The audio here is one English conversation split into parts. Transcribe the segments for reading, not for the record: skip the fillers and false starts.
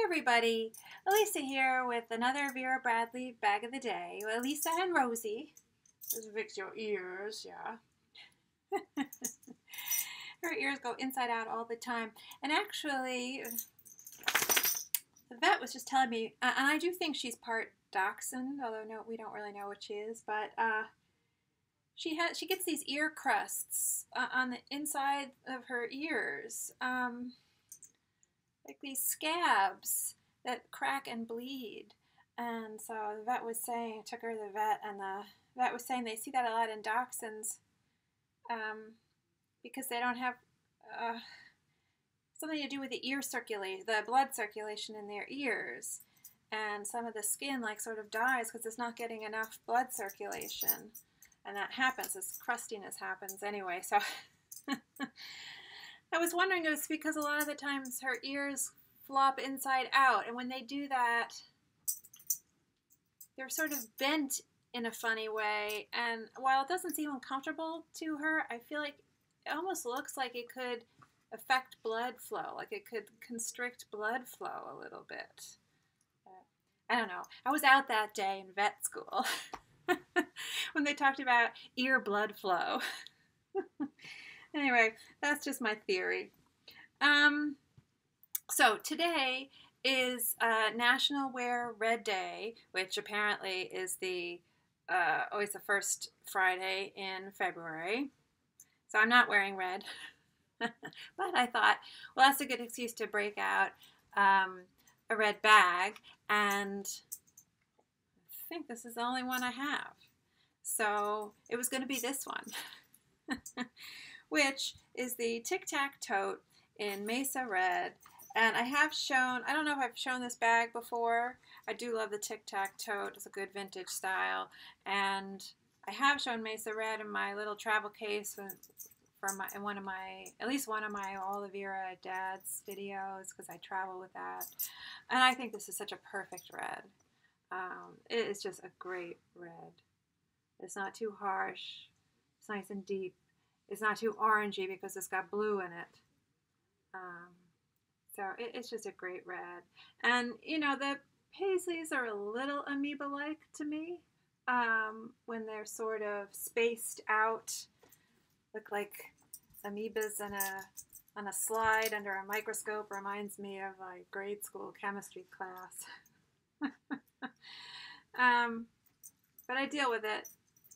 Hi everybody, Elisa here with another Vera Bradley bag of the day. Elisa and Rosie. Just fix your ears, yeah. Her ears go inside out all the time. And actually, the vet was just telling me, and I do think she's part dachshund, although no, we don't really know what she is, but she gets these ear crusts on the inside of her ears. Like these scabs that crack and bleed. And so the vet was saying, I took her to the vet, and the vet was saying they see that a lot in dachshunds because they don't have something to do with the ear circulation, the blood circulation in their ears. And some of the skin like sort of dies because it's not getting enough blood circulation. And that happens, this crustiness happens anyway. So I was wondering if it's because a lot of the times her ears flop inside out, and when they do that, they're sort of bent in a funny way, and while it doesn't seem uncomfortable to her, I feel like it almost looks like it could affect blood flow, like it could constrict blood flow a little bit. I don't know. I was out that day in vet school when they talked about ear blood flow. Anyway, that's just my theory. So today is National Wear Red Day, which apparently is always the first Friday in February. So I'm not wearing red. But I thought, well, that's a good excuse to break out a red bag. And I think this is the only one I have. So it was going to be this one. Which is the Tic Tac Tote in Mesa Red. And I have shown, I don't know if I've shown this bag before. I do love the Tic Tac Tote. It's a good vintage style. And I have shown Mesa Red in my little travel case in one of my, at least one of my All the Vera Dad's videos, because I travel with that. And I think this is such a perfect red. It is just a great red. It's not too harsh. It's nice and deep. It's not too orangey because it's got blue in it. So it's just a great red. And, you know, the paisleys are a little amoeba-like to me when they're sort of spaced out. Look like amoebas on a slide under a microscope. Reminds me of my grade school chemistry class. But I deal with it.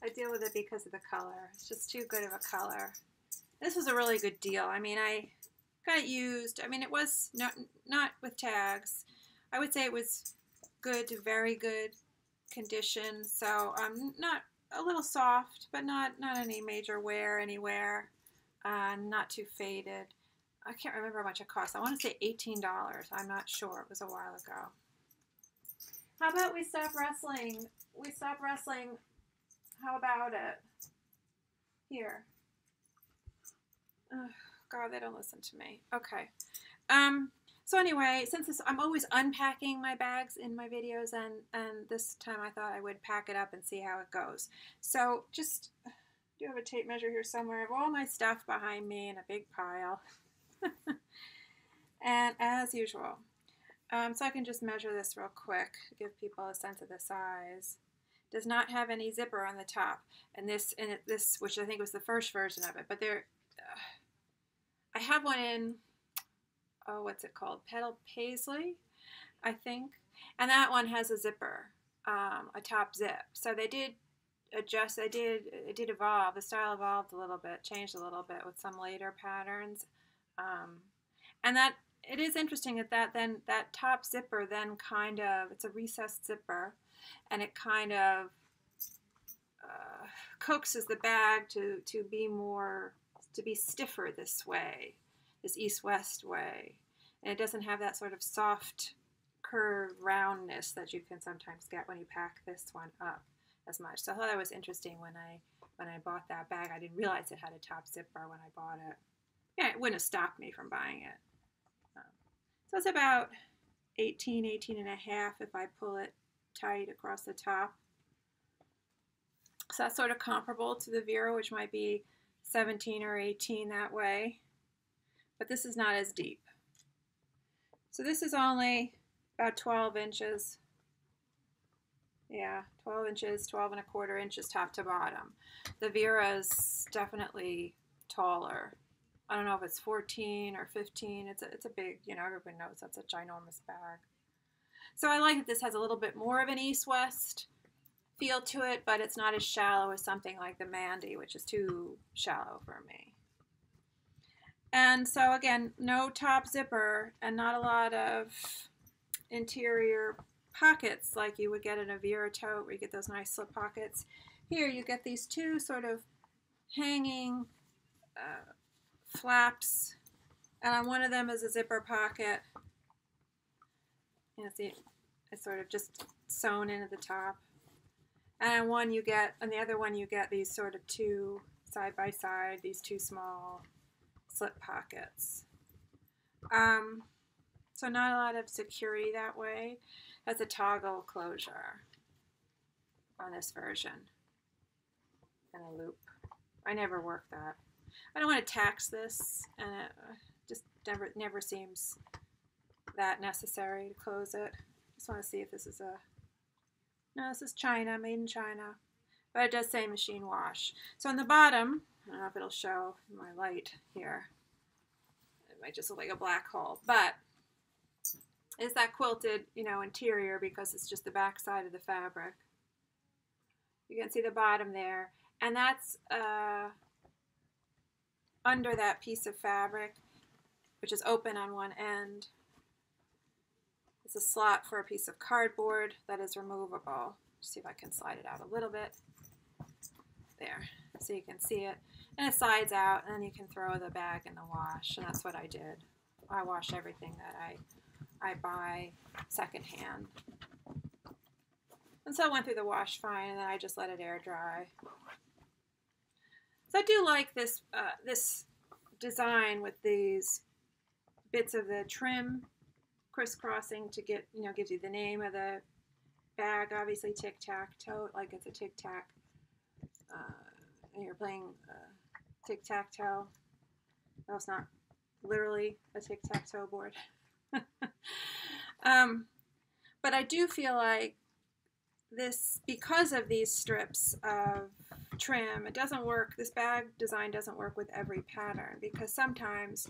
I deal with it because of the color. It's just too good of a color. This was a really good deal. I mean, I got it used. I mean, it was not with tags. I would say it was good to very good condition. So not a little soft, but not any major wear anywhere. Not too faded. I can't remember how much it cost. I want to say $18. I'm not sure. It was a while ago. How about we stop wrestling? We stop wrestling. How about it? Here. Oh, God, they don't listen to me. Okay. So anyway, since I'm always unpacking my bags in my videos, and this time I thought I would pack it up and see how it goes. So just, do have a tape measure here somewhere. I have all my stuff behind me in a big pile. And as usual. So I can just measure this real quick, give people a sense of the size. Does not have any zipper on the top, and this, which I think was the first version of it, but there, I have one in, oh, what's it called, Petal Paisley, I think, and that one has a zipper, a top zip. So they did adjust, it did evolve, the style evolved a little bit, changed a little bit with some later patterns, and that, it is interesting that top zipper then kind of, it's a recessed zipper, and it kind of coaxes the bag to be stiffer this way, this east-west way, and it doesn't have that sort of soft curve roundness that you can sometimes get when you pack this one up as much. So I thought that was interesting when I bought that bag. I didn't realize it had a top zipper when I bought it. Yeah, it wouldn't have stopped me from buying it. So it's about 18 and a half if I pull it tight across the top. So that's sort of comparable to the Vera, which might be 17 or 18 that way. But this is not as deep. So this is only about 12 inches. Yeah, 12 inches, 12 1/4 inches top to bottom. The Vera's definitely taller. I don't know if it's 14 or 15. It's a big, you know, everybody knows that's a ginormous bag. So I like that this has a little bit more of an east-west feel to it, but it's not as shallow as something like the Mandy, which is too shallow for me. And so again, no top zipper and not a lot of interior pockets like you would get in a Vera tote where you get those nice slip pockets. Here you get these two sort of hanging flaps, and on one of them is a zipper pocket. You know, see, it's sort of just sewn into the top. And on one you get, on the other one you get these sort of two side by side, these two small slip pockets. So not a lot of security that way. Has a toggle closure on this version and a loop. I never work that. I don't want to tax this, and it just never seems that necessary to close it. Just want to see if this is a, no, this is China, made in China, but it does say machine wash. So on the bottom, I don't know if it'll show in my light here. It might just look like a black hole, but is that quilted, you know, interior because it's just the back side of the fabric. You can see the bottom there, and that's under that piece of fabric, which is open on one end. It's a slot for a piece of cardboard that is removable. See if I can slide it out a little bit. There, so you can see it. And it slides out, and then you can throw the bag in the wash, and that's what I did. I wash everything that I buy secondhand. And so it went through the wash fine, and then I just let it air dry. So I do like this this design with these bits of the trim crisscrossing to get, you know, gives you the name of the bag. Obviously Tic Tac Tote, like it's a Tic Tac, and you're playing Tic Tac Toe. No, it's not literally a Tic Tac Toe board. But I do feel like this, because of these strips of trim, it doesn't work, this bag design doesn't work with every pattern, because sometimes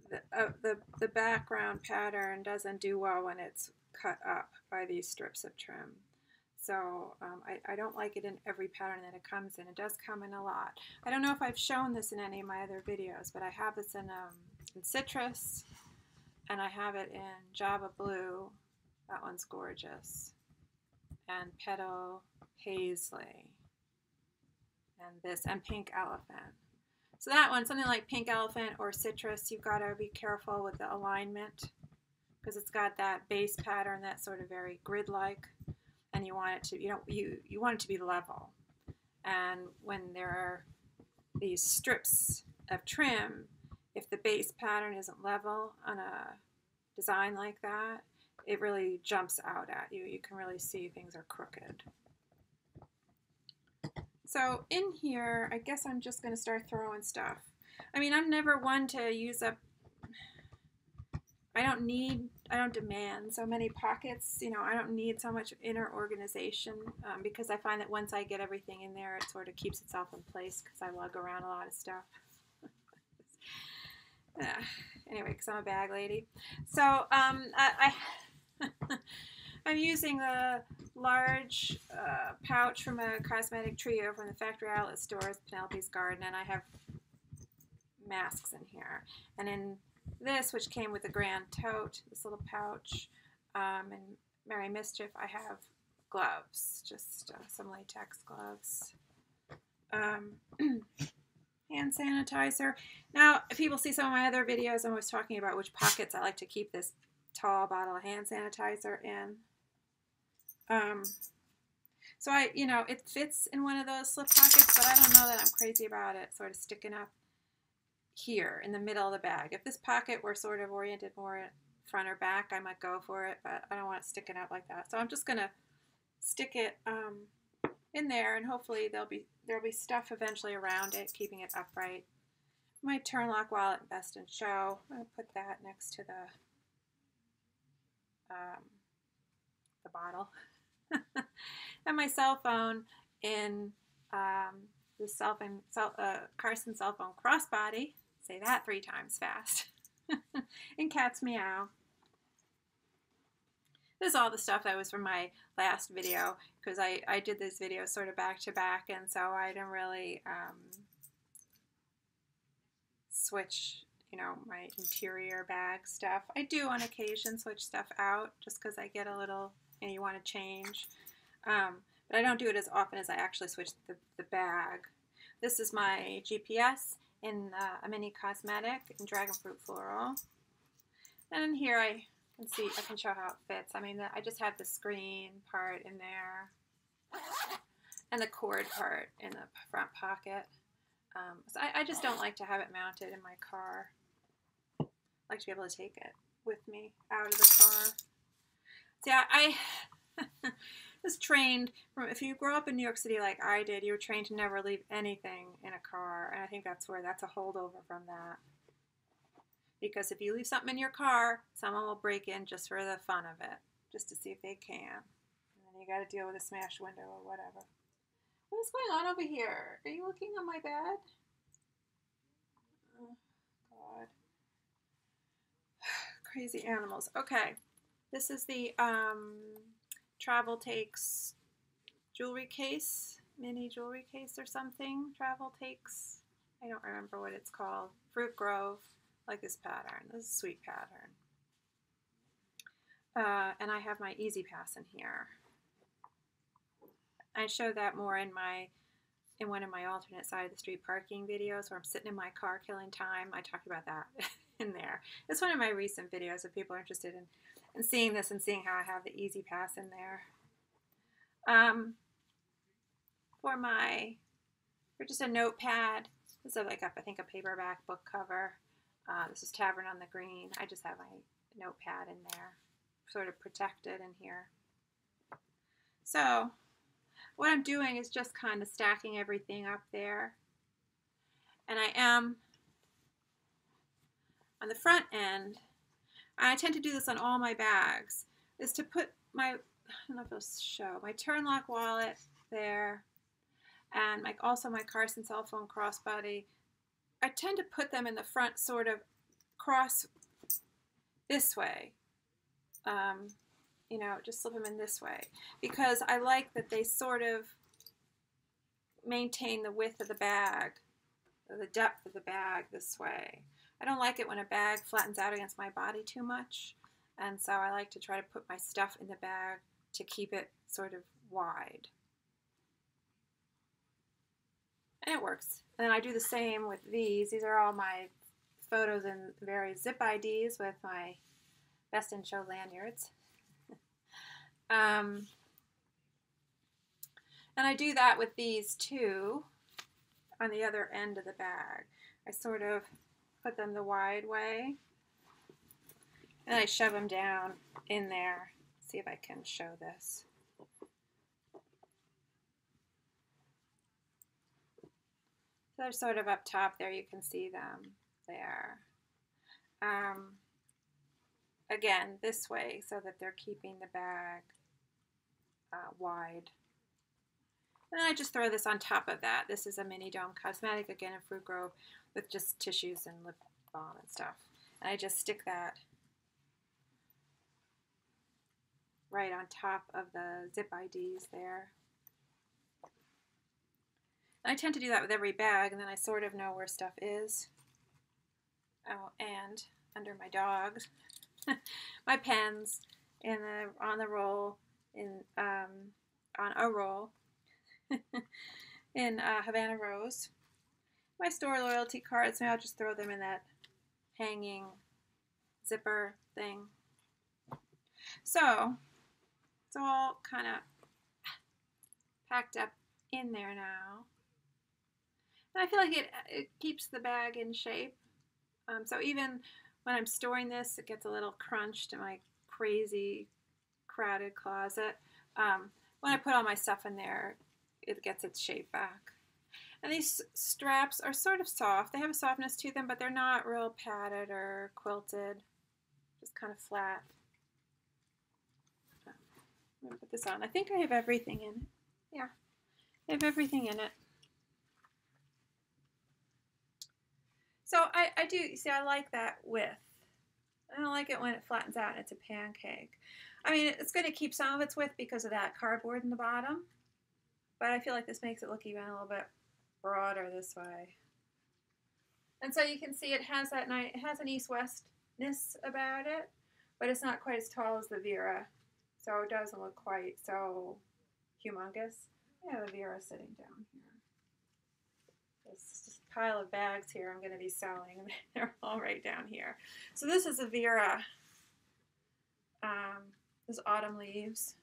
the background pattern doesn't do well when it's cut up by these strips of trim. So I don't like it in every pattern that it comes in. It does come in a lot. I don't know if I've shown this in any of my other videos, but I have this in citrus, and I have it in Java Blue. That one's gorgeous. And Petal Paisley. And this, and Pink Elephant. So that one, something like Pink Elephant or Citrus, you've got to be careful with the alignment, because it's got that base pattern that's sort of very grid-like, and you want it to, you want it to be level. And when there are these strips of trim, if the base pattern isn't level on a design like that, it really jumps out at you. You can really see things are crooked. So in here, I guess I'm just going to start throwing stuff. I mean, I'm never one to use up, I don't demand so many pockets. You know, I don't need so much inner organization, because I find that once I get everything in there, it sort of keeps itself in place, because I lug around a lot of stuff. Anyway, because I'm a bag lady. So I'm using a large pouch from a cosmetic trio from the factory outlet stores, Penelope's Garden, and I have masks in here. And in this, which came with the Grand Tote, this little pouch, and Merry Mischief, I have gloves, just some latex gloves. Hand sanitizer. Now, if people see some of my other videos, I'm always talking about which pockets I like to keep this tall bottle of hand sanitizer in. So it fits in one of those slip pockets, but I don't know that I'm crazy about it sort of sticking up here in the middle of the bag. If this pocket were sort of oriented more front or back, I might go for it, but I don't want it sticking up like that. So I'm just going to stick it in there, and hopefully there'll be stuff eventually around it, keeping it upright. My turn lock wallet, Best in Show. I'm going to put that next to the the bottle. And my cell phone in the Carson cell phone crossbody. Say that 3 times fast. And cat's meow. This is all the stuff that was from my last video, because I did this video sort of back to back, and so I didn't really switch, you know, my interior bag stuff. I do on occasion switch stuff out just because I get a little, you know, you want to change. But I don't do it as often as I actually switch the bag. This is my GPS in a mini cosmetic in Dragon Fruit Floral. And in here I can show how it fits. I mean, I just have the screen part in there and the cord part in the front pocket. So I just don't like to have it mounted in my car. I like to be able to take it with me out of the car. So yeah, I was trained from, if you grow up in New York City like I did, you were trained to never leave anything in a car, and I think that's a holdover from that. Because if you leave something in your car, someone will break in just for the fun of it, just to see if they can. And then you got to deal with a smashed window or whatever. What is going on over here? Are you looking on my bed? Oh, God. Crazy animals. Okay. This is the Travel Takes jewelry case, mini jewelry case or something. Travel Takes, I don't remember what it's called. Fruit Grove. Like this pattern. This is a sweet pattern. And I have my Easy Pass in here. I show that more in one of my alternate side of the street parking videos where I'm sitting in my car killing time. I talked about that in there. It's one of my recent videos if people are interested in seeing this and seeing how I have the Easy Pass in there. For just a notepad, this is like I think a paperback book cover. This is Tavern on the Green. I just have my notepad in there, sort of protected in here. So what I'm doing is just kind of stacking everything up there. And I am on the front end, I tend to do this on all my bags, is to put my, I don't know if it'll show, my turn lock wallet there, and also my Carson cell phone crossbody. I tend to put them in the front sort of cross this way. You know, just slip them in this way. Because I like that they sort of maintain the width of the bag, or the depth of the bag this way. I don't like it when a bag flattens out against my body too much. And so I like to try to put my stuff in the bag to keep it sort of wide. And it works. And then I do the same with these. These are all my photos and various zip IDs with my Best in Show lanyards. And I do that with these too on the other end of the bag. I sort of put them the wide way and I shove them down in there. See if I can show this. So they're sort of up top there. You can see them there. Again, this way so that they're keeping the bag wide. And then I just throw this on top of that. This is a mini dome cosmetic, again in Fruit Grove, with just tissues and lip balm and stuff. And I just stick that right on top of the zip IDs there. I tend to do that with every bag, and then I sort of know where stuff is. Oh, and under my dogs, my pens on the roll on a roll in Havana Rose. My store loyalty cards, maybe I'll just throw them in that hanging zipper thing. So it's all kind of packed up in there now. And I feel like it keeps the bag in shape. So even when I'm storing this, it gets a little crunched in my crazy crowded closet. When I put all my stuff in there, it gets its shape back. And these straps are sort of soft. They have a softness to them, but they're not real padded or quilted. Just kind of flat. I'm gonna put this on. I think I have everything in it. Yeah, I have everything in it. So I do, see, I like that width. I don't like it when it flattens out and it's a pancake. I mean, it's going to keep some of its width because of that cardboard in the bottom, but I feel like this makes it look even a little bit broader this way. And so you can see it has that nice, it has an east-westness about it, but it's not quite as tall as the Vera, so it doesn't look quite so humongous. Yeah, the Vera sitting down here. It's just a pile of bags here I'm going to be selling. They're all right down here. So this is a Vera. This Autumn Leaves.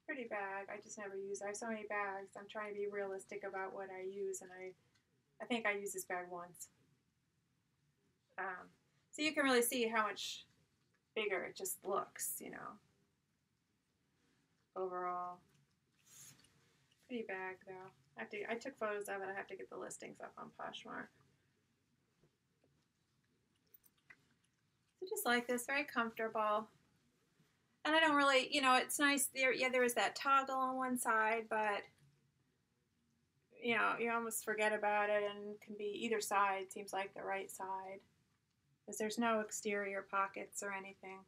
Pretty bag. I just never use it. I have so many bags. I'm trying to be realistic about what I use, and I think I used this bag once. So you can really see how much bigger it just looks, you know. Overall. Pretty bag, though. I took photos of it. I have to get the listings up on Poshmark. So just like this, very comfortable. And I don't really, you know, it's nice there. Yeah, there is that toggle on one side, but you know, you almost forget about it, and it can be either side. Seems like the right side, because there's no exterior pockets or anything.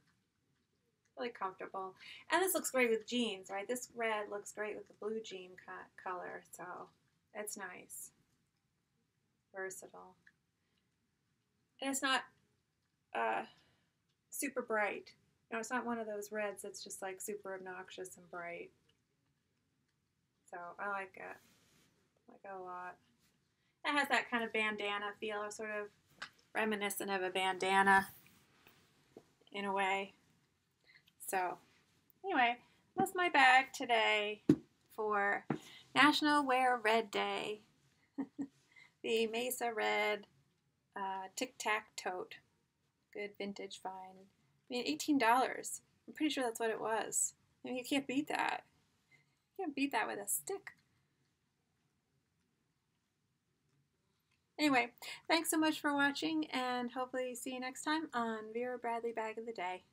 Really comfortable. And this looks great with jeans, right? This red looks great with the blue jean color, so it's nice. Versatile. And it's not super bright. No, it's not one of those reds that's just like super obnoxious and bright. So I like it. I like it a lot. It has that kind of bandana feel, sort of reminiscent of a bandana in a way. So anyway, that's my bag today for National Wear Red Day. The Mesa Red Tic Tac Tote. Good vintage find. I mean, $18. I'm pretty sure that's what it was. I mean, you can't beat that. You can't beat that with a stick. Anyway, thanks so much for watching, and hopefully see you next time on Vera Bradley Bag of the Day.